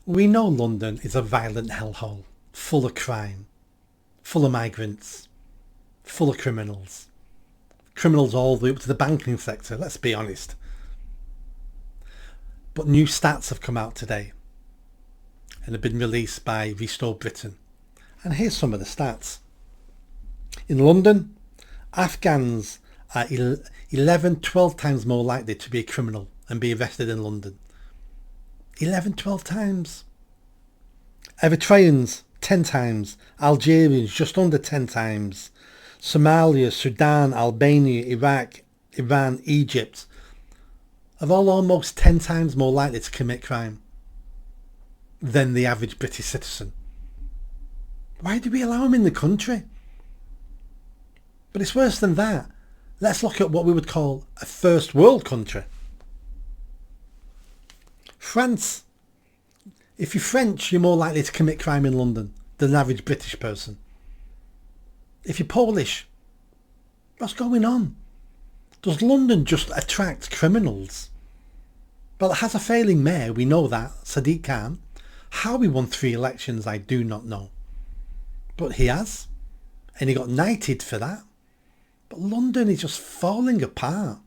We know London is a violent hellhole, full of crime, full of migrants, full of criminals. Criminals all the way up to the banking sector, let's be honest. But new stats have come out today and have been released by Restore Britain. And here's some of the stats. In London, Afghans are 12 times more likely to be a criminal and be arrested in London. 12 times. Eritreans, 10 times. Algerians, just under 10 times. Somalia, Sudan, Albania, Iraq, Iran, Egypt are all almost 10 times more likely to commit crime than the average British citizen. Why do we allow them in the country? But it's worse than that. Let's look at what we would call a first world country. France. If you're French, you're more likely to commit crime in London than an average British person. If you're Polish, what's going on? Does London just attract criminals? Well, it has a failing mayor, we know that, Sadiq Khan. How he won 3 elections, I do not know. But he has, and he got knighted for that. But London is just falling apart.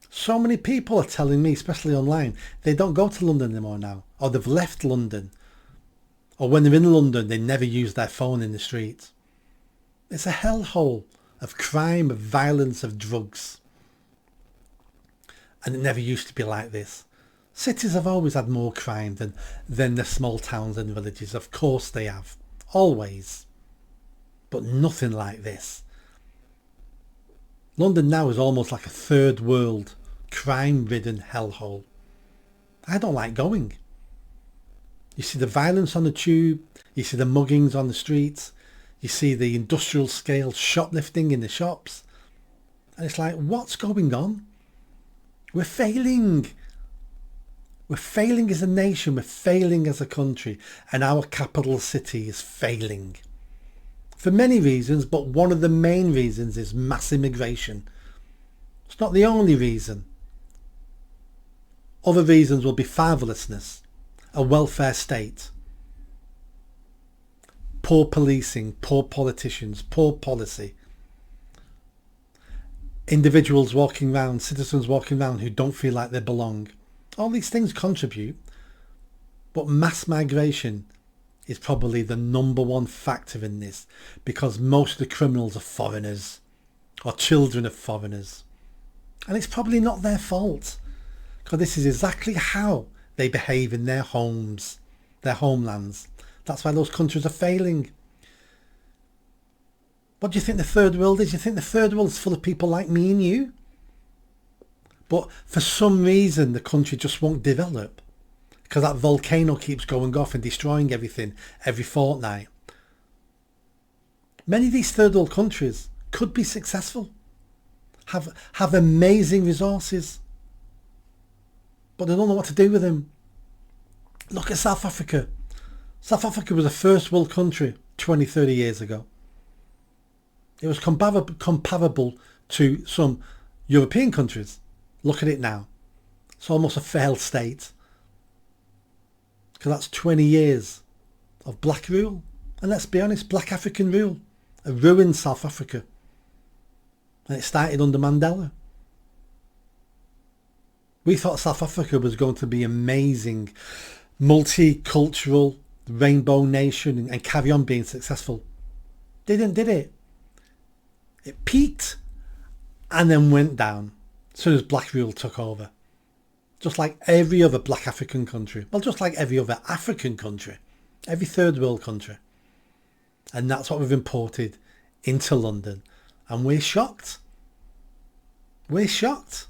So many people are telling me, especially online, they don't go to London anymore now, or they've left London, or when they're in London, they never use their phone in the street. It's a hellhole of crime, of violence, of drugs. And it never used to be like this. Cities have always had more crime than the small towns and villages. Of course they have. Always. But nothing like this. London now is almost like a third world, crime-ridden hellhole. I don't like going. You see the violence on the tube. You see the muggings on the streets. You see the industrial scale shoplifting in the shops. And it's like, what's going on? We're failing. We're failing as a nation. We're failing as a country. And our capital city is failing. For many reasons, but one of the main reasons is mass immigration. It's not the only reason. Other reasons will be fatherlessness, a welfare state, poor policing, poor politicians, poor policy. Individuals walking around, citizens walking around who don't feel like they belong. All these things contribute, but mass migration is probably the number one factor in this, because most of the criminals are foreigners or children of foreigners. And it's probably not their fault, because this is exactly how they behave in their homes, their homelands. That's why those countries are failing. What do you think the third world is? You think the third world is full of people like me and you? But for some reason, the country just won't develop, because that volcano keeps going off and destroying everything every fortnight. Many of these third world countries could be successful, have amazing resources, but they don't know what to do with them. Look at South Africa. South Africa was a first world country 20, 30 years ago. It was comparable to some European countries. Look at it now. It's almost a failed state. Because that's 20 years of black rule. And let's be honest, black African rule. It ruined South Africa. And it started under Mandela. We thought South Africa was going to be amazing, multicultural, rainbow nation and carry on being successful. Did it? It peaked and then went down as soon as black rule took over. Just like every other black African country. Well, just like every other African country. Every third world country. And that's what we've imported into London. And we're shocked. We're shocked.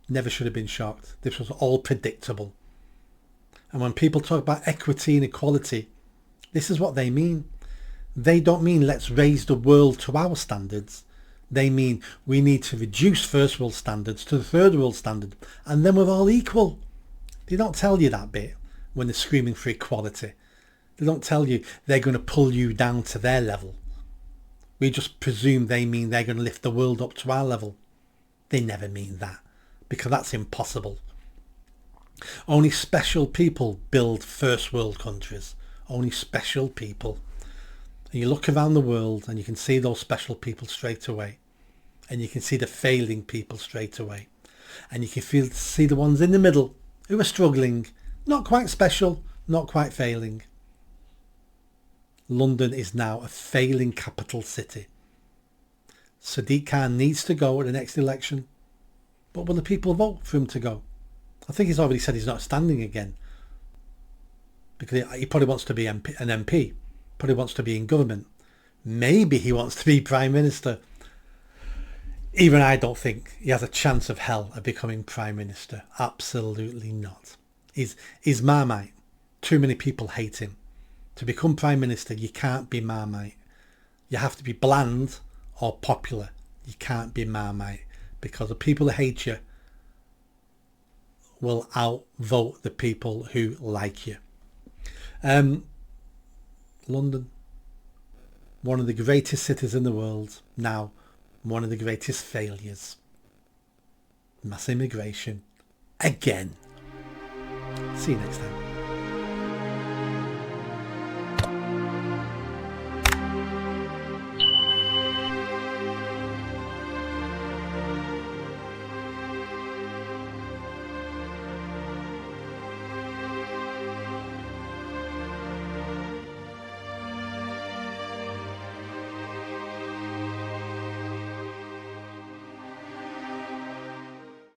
Never should have been shocked. This was all predictable. And when people talk about equity and equality, this is what they mean. They don't mean let's raise the world to our standards. They mean we need to reduce first world standards to the third world standard, and then we're all equal. They don't tell you that bit when they're screaming for equality. They don't tell you they're going to pull you down to their level. We just presume they mean they're going to lift the world up to our level. They never mean that, because that's impossible. Only special people build first world countries. Only special people. And you look around the world and you can see those special people straight away. And you can see the failing people straight away. And you can see the ones in the middle who are struggling. Not quite special, not quite failing. London is now a failing capital city. Sadiq Khan needs to go at the next election. But will the people vote for him to go? I think he's already said he's not standing again. Because he probably wants to be an MP. Probably wants to be in government. Maybe he wants to be Prime Minister. Even I don't think he has a chance of hell of becoming Prime Minister. Absolutely not. He's Marmite. Too many people hate him. To become Prime Minister, you can't be Marmite. You have to be bland or popular. You can't be Marmite. Because the people who hate you will outvote the people who like you. London, one of the greatest cities in the world, now one of the greatest failures. Mass immigration again. See you next time.